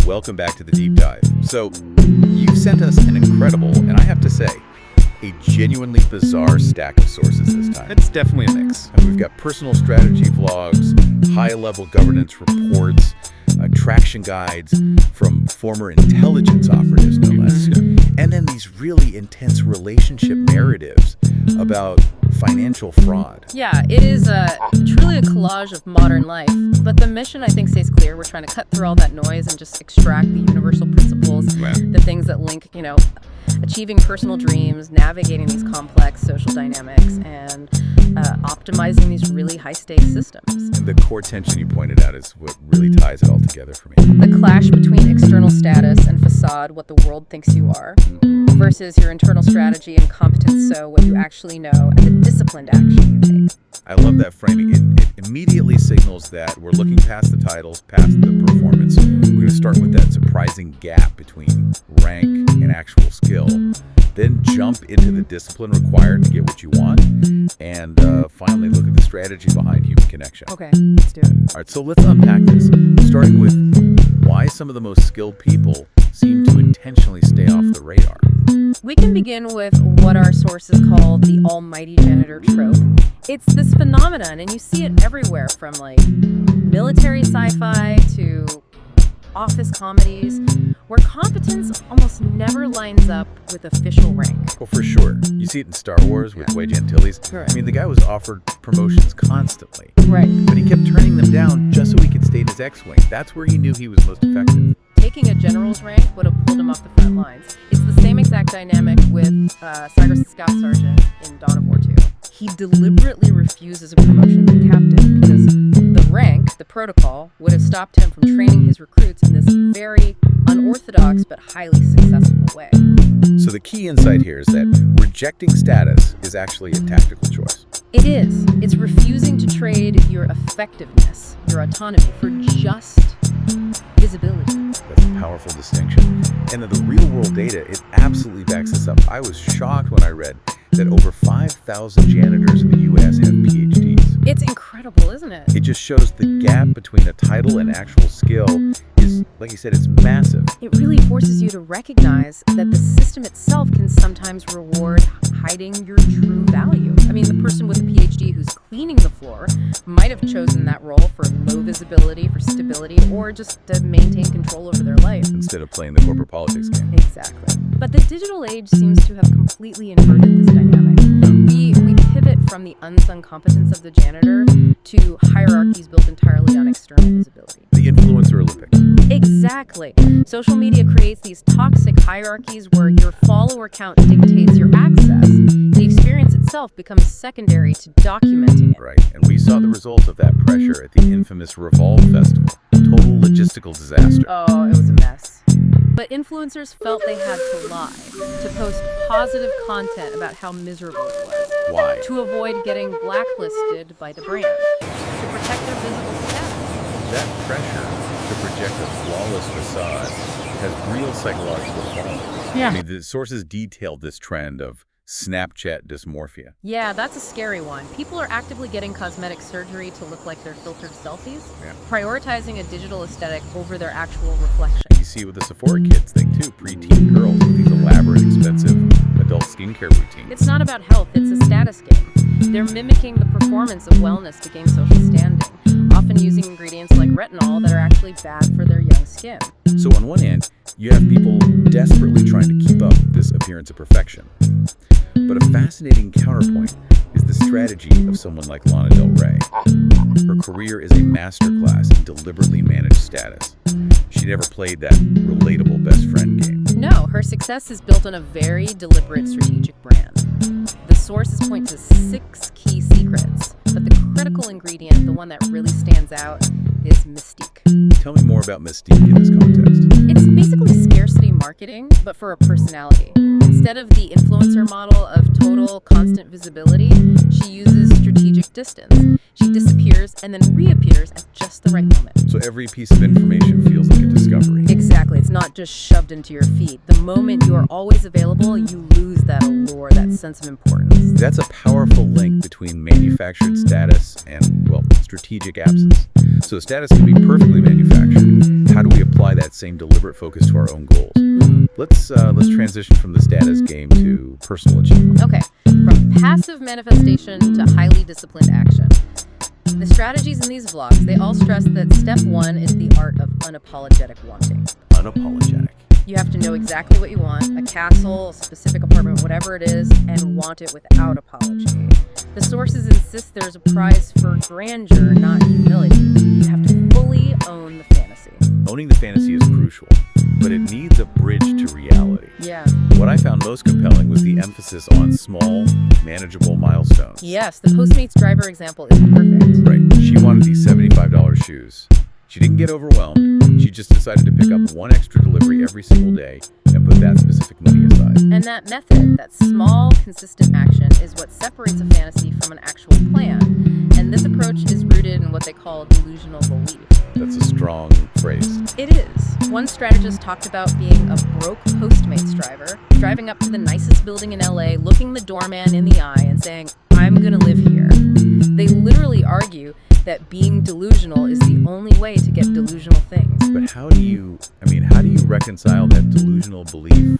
welcome back to the deep dive. So, you've sent us an incredible, and I have to say, a genuinely bizarre stack of sources this time. It's definitely a mix. And we've got personal strategy vlogs, high-level governance reports, traction guides from former intelligence operatives, no less. And then these really intense relationship narratives about financial fraud. Yeah, it is truly a collage of modern life. But the mission, I think, stays clear. We're trying to cut through all that noise and just extract the universal principles, the things that link, achieving personal dreams, navigating these complex social dynamics, and optimizing these really high-stakes systems. And the core tension you pointed out is what really ties it all together for me. The clash between external status and facade, what the world thinks you are, versus your internal strategy and competence, so what you actually know, and the disciplined action you take. I love that framing. It immediately signals that we're looking past the titles, past the performance. We're going to start with that surprising gap between rank and actual skill, then jump into the discipline required to get what you want, and finally look at the strategy behind human connection. Okay, let's do it. All right, so let's unpack this, starting with why some of the most skilled people seem to intentionally stay off the radar. We can begin with what our sources call the almighty janitor trope. It's this phenomenon, and you see it everywhere, from military sci-fi to office comedies, where competence almost never lines up with official rank. Well, for sure. You see it in Star Wars with Wedge Antilles. Right. I mean, the guy was offered promotions constantly. Right. But he kept turning them down just so he could stay in his X-Wing. That's where he knew he was most effective. Taking a general's rank would have pulled him off the front lines. It's the same exact dynamic with Cyrus the Scout Sergeant in Dawn of War 2. He deliberately refuses a promotion to captain because the rank, the protocol, would have stopped him from training his recruits in this very unorthodox but highly successful way. So the key insight here is that rejecting status is actually a tactical choice. It is. It's refusing to trade your effectiveness, your autonomy, for just visibility. That's a powerful distinction. And in the real-world data, it absolutely backs this up. I was shocked when I read that over 5,000 janitors in the U.S. have PhDs. It's incredible, isn't it? It just shows the gap between a title and actual skill is, like you said, it's massive. It really forces you to recognize that the system itself can sometimes reward hiding your true value. I mean, the person with a PhD who's cleaning the floor might have chosen that role for low visibility, for stability, or just to maintain control over their life. Instead of playing the corporate politics game. Exactly. But the digital age seems to have completely inverted this dynamic. We pivot from the unsung competence of the janitor to hierarchies built entirely on external visibility. The influencer Olympics. Exactly. Social media creates these toxic hierarchies where your follower count dictates your access. The experience itself becomes secondary to documenting it. Right, and we saw the result of that pressure at the infamous Revolve Festival. Total logistical disaster. Oh, it was a mess. But influencers felt they had to lie, to post positive content about how miserable it was. Why? To avoid getting blacklisted by the brand, to protect their visible status. That pressure to project a flawless facade has real psychological fallout. Yeah. I mean, the sources detailed this trend of Snapchat dysmorphia. Yeah, that's a scary one. People are actively getting cosmetic surgery to look like their filtered selfies, prioritizing a digital aesthetic over their actual reflection. You see with the Sephora kids thing too, preteen girls with these elaborate, expensive adult skincare routines. It's not about health, it's a status game. They're mimicking the performance of wellness to gain social standing, often using ingredients like retinol that are actually bad for their young skin. So on one hand, you have people desperately trying to keep up this appearance of perfection. But a fascinating counterpoint is the strategy of someone like Lana Del Rey. Her career is a masterclass in deliberately managed status. She never played that relatable best friend game. No, her success is built on a very deliberate strategic brand. The sources point to 6 key secrets, but the critical ingredient, the one that really stands out, is mystique. Tell me more about mystique in this context. It's basically scarcity marketing, but for a personality. Instead of the influencer model of total constant visibility, she uses strategic distance. She disappears and then reappears at just the right moment. So every piece of information feels like a discovery. Exactly. It's not just shoved into your feed. The moment you are always available, you lose that allure, that sense of importance. That's a powerful link between manufactured status and, well, strategic absence. So status can be perfectly manufactured. How do we apply apply that same deliberate focus to our own goals. Let's transition from the status game to personal achievement. Okay, from passive manifestation to highly disciplined action. The strategies in these vlogs, they all stress that step one is the art of unapologetic wanting. Unapologetic. You have to know exactly what you want, a castle, a specific apartment, whatever it is, and want it without apology. The sources insist there's a prize for grandeur, not humility. You have to fully own the fantasy. Owning the fantasy is crucial, but it needs a bridge to reality. Yeah. What I found most compelling was the emphasis on small, manageable milestones. Yes, the Postmates driver example is perfect. Right. She wanted these $75 shoes. She didn't get overwhelmed. She just decided to pick up one extra delivery every single day and put that specific money aside. And that method, that small, consistent action, is what separates a fantasy from an actual plan. And this approach is rooted in what they call delusional belief. That's a strong phrase. It is. One strategist talked about being a broke Postmates driver, driving up to the nicest building in LA, looking the doorman in the eye and saying, "I'm gonna live here." They literally argue that being delusional is the only way to get delusional things. But how do you reconcile that delusional belief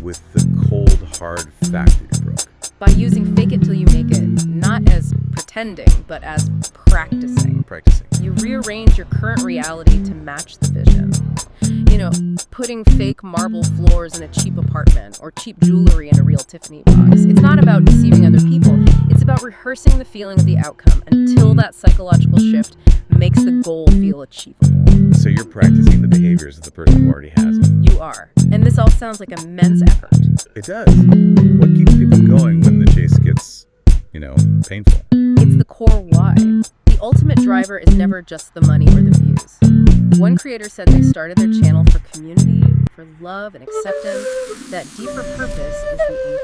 with the cold, hard fact that you broke? By using fake it till you make it, not as pretending, but as practicing. You rearrange your current reality to match the vision. You know, putting fake marble floors in a cheap apartment or cheap jewelry in a real Tiffany box. It's not about deceiving other people. It's about rehearsing the feeling of the outcome until that psychological shift makes the goal feel achievable. So you're practicing the behaviors of the person who already has it. You are. And this all sounds like immense effort. It does. What keeps people going when the chase gets, painful? It's the core why. The ultimate driver is never just the money or the views. One creator said they started their channel for community, for love and acceptance. That deeper purpose is the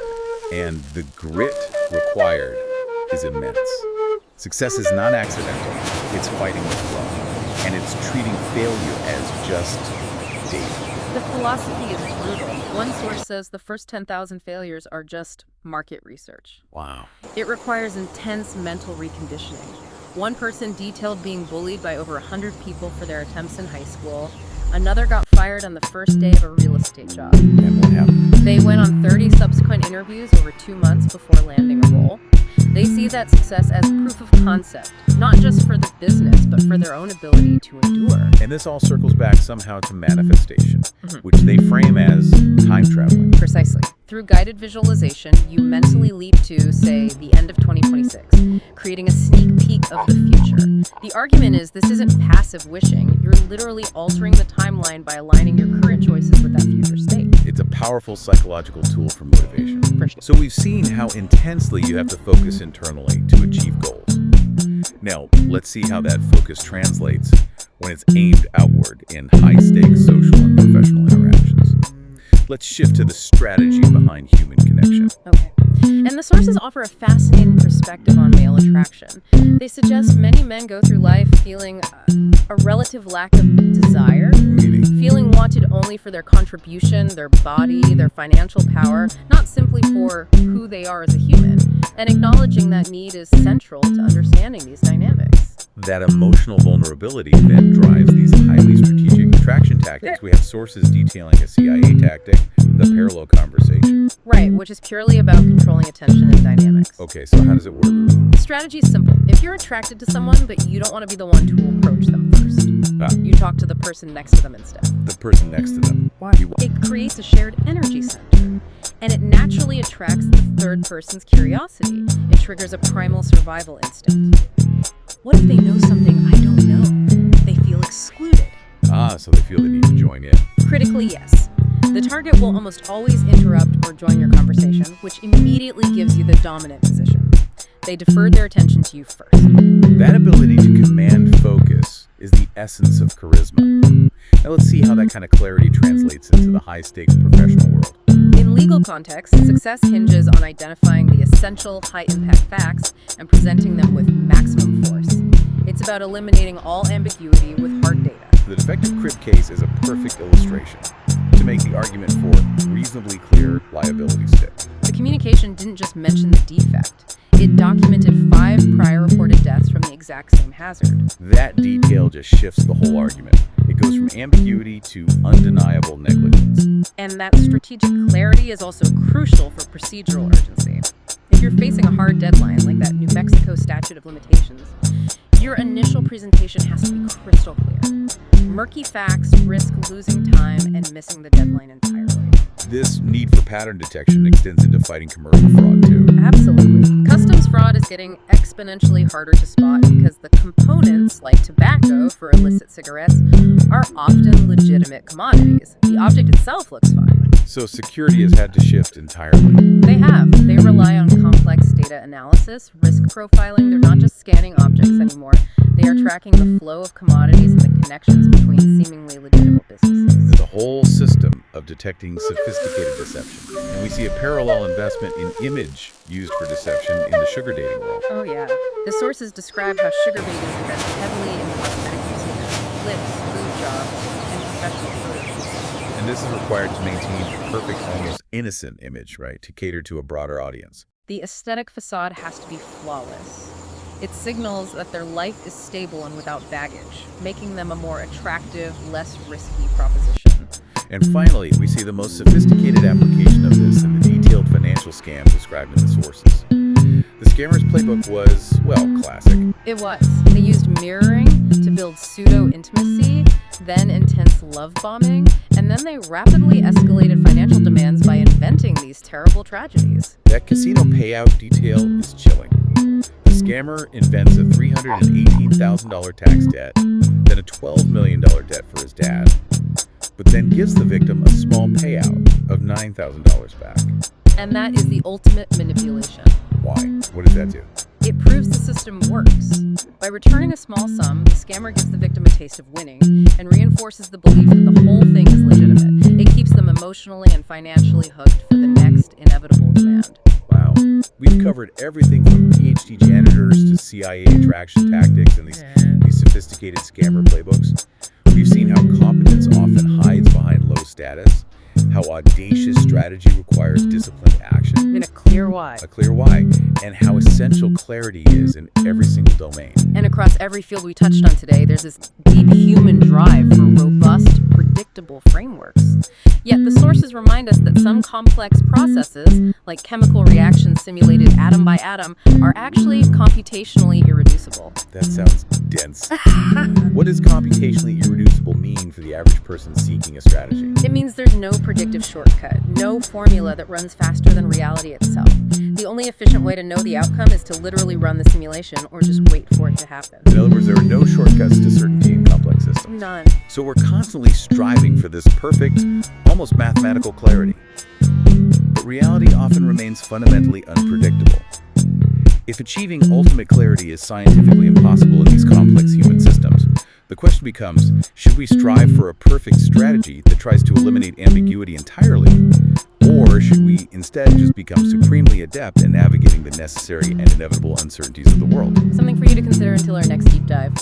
anchor. And the grit required is immense. Success is not accidental. It's fighting the flow. And it's treating failure as just data. The philosophy is brutal. One source says the first 10,000 failures are just market research. Wow. It requires intense mental reconditioning. One person detailed being bullied by over 100 people for their attempts in high school. Another got fired on the first day of a real estate job. And what happened? They went on 30 subsequent interviews over 2 months before landing a role. They see that success as proof of concept, not just for the business, but for their own ability to endure. And this all circles back somehow to manifestation, which they frame as time traveling. Precisely. Through guided visualization, you mentally leap to, say, the end of 2026, creating a sneak peek of the future. The argument is this isn't passive wishing. You're literally altering the timeline by aligning your current choices with that future state. It's a powerful psychological tool for motivation. For sure. So we've seen how intensely you have to focus internally to achieve goals. Now, let's see how that focus translates when it's aimed outward in high-stakes social and professional interactions. Let's shift to the strategy behind human connection. Okay. And the sources offer a fascinating perspective on male attraction. They suggest many men go through life feeling a relative lack of desire, Meaning? feeling wanted only for their contribution, their body, their financial power, not simply for who they are as a human. And acknowledging that need is central to understanding these dynamics. That emotional vulnerability then drives these highly strategic attraction tactics. We have sources detailing a CIA tactic, the parallel conversation. Right, which is purely about controlling attention and dynamics. Okay, so how does it work? The strategy is simple. If you're attracted to someone, but you don't want to be the one to approach them first, you talk to the person next to them instead. The person next to them. Why? It creates a shared energy center, and it naturally attracts the third person's curiosity. It triggers a primal survival instinct. What if they know something I don't know? They feel excluded. So they feel the need to join in. Critically, yes. The target will almost always interrupt or join your conversation, which immediately gives you the dominant position. They deferred their attention to you first. That ability to command focus is the essence of charisma. Now let's see how that kind of clarity translates into the high-stakes professional world. In legal context, success hinges on identifying the essential high-impact facts and presenting them with maximum force. It's about eliminating all ambiguity with hard data. The defective crib case is a perfect illustration to make the argument for reasonably clear liability stick. The communication didn't just mention the defect. It documented 5 prior reported deaths from the exact same hazard. That detail just shifts the whole argument. It goes from ambiguity to undeniable negligence. And that strategic clarity is also crucial for procedural urgency. If you're facing a hard deadline, like that New Mexico statute of limitations, your initial presentation has to be crystal clear. Murky facts risk losing time and missing the deadline entirely. This need for pattern detection extends into fighting commercial fraud, too. Absolutely. Customs fraud is getting exponentially harder to spot because the components, like tobacco for illicit cigarettes, are often legitimate commodities. The object itself looks fine. So security has had to shift entirely. They have. They rely on complex data analysis, risk profiling. They're not just scanning objects anymore. They are tracking the flow of commodities and the connections between seemingly legitimate businesses. There's a whole system of detecting sophisticated deception. And we see a parallel investment in image used for deception in the sugar dating world. Oh, yeah. The sources describe how sugar babies invest heavily in cosmetic procedures, lips, boob jobs, and professional photos. And this is required to maintain a perfect, almost innocent image, right, to cater to a broader audience. The aesthetic facade has to be flawless. It signals that their life is stable and without baggage, making them a more attractive, less risky proposition. And finally, we see the most sophisticated application of this in the detailed financial scams described in the sources. The scammer's playbook was, well, classic. It was. They used mirroring to build pseudo-intimacy, then intense love bombing, and then they rapidly escalated financial demands by inventing these terrible tragedies. That casino payout detail is chilling. The scammer invents a $318,000 tax debt, then a $12 million debt for his dad, but then gives the victim a small payout of $9,000 back. And that is the ultimate manipulation. Why? What does that do? It proves the system works. By returning a small sum, the scammer gives the victim a taste of winning and reinforces the belief that the whole thing is legitimate. It keeps them emotionally and financially hooked for the next inevitable demand. Wow. We've covered everything from PhD janitors to CIA attraction tactics and these sophisticated scammer playbooks. We've seen how competence often hides behind low status, how audacious strategy requires disciplined action. In a clear why. A clear why, and how essential clarity is in every single domain. And across every field we touched on today, there's this deep human drive for robust, predictable frameworks. Yet the sources remind us that some complex processes, like chemical reactions simulated atom by atom, are actually computationally irreducible. That sounds dense. What does computationally irreducible mean for the average person seeking a strategy? It means there's no predictive shortcut, no formula that runs faster than reality itself. The only efficient way to know the outcome is to literally run the simulation or just wait for it to happen. In other words, there are no shortcuts to certainty in complex systems. None. So we're constantly striving for this perfect, almost mathematical clarity. But reality often remains fundamentally unpredictable. If achieving ultimate clarity is scientifically impossible in these complex human systems, the question becomes, should we strive for a perfect strategy that tries to eliminate ambiguity entirely? Or should we instead just become supremely adept at navigating the necessary and inevitable uncertainties of the world? Something for you to consider until our next deep dive.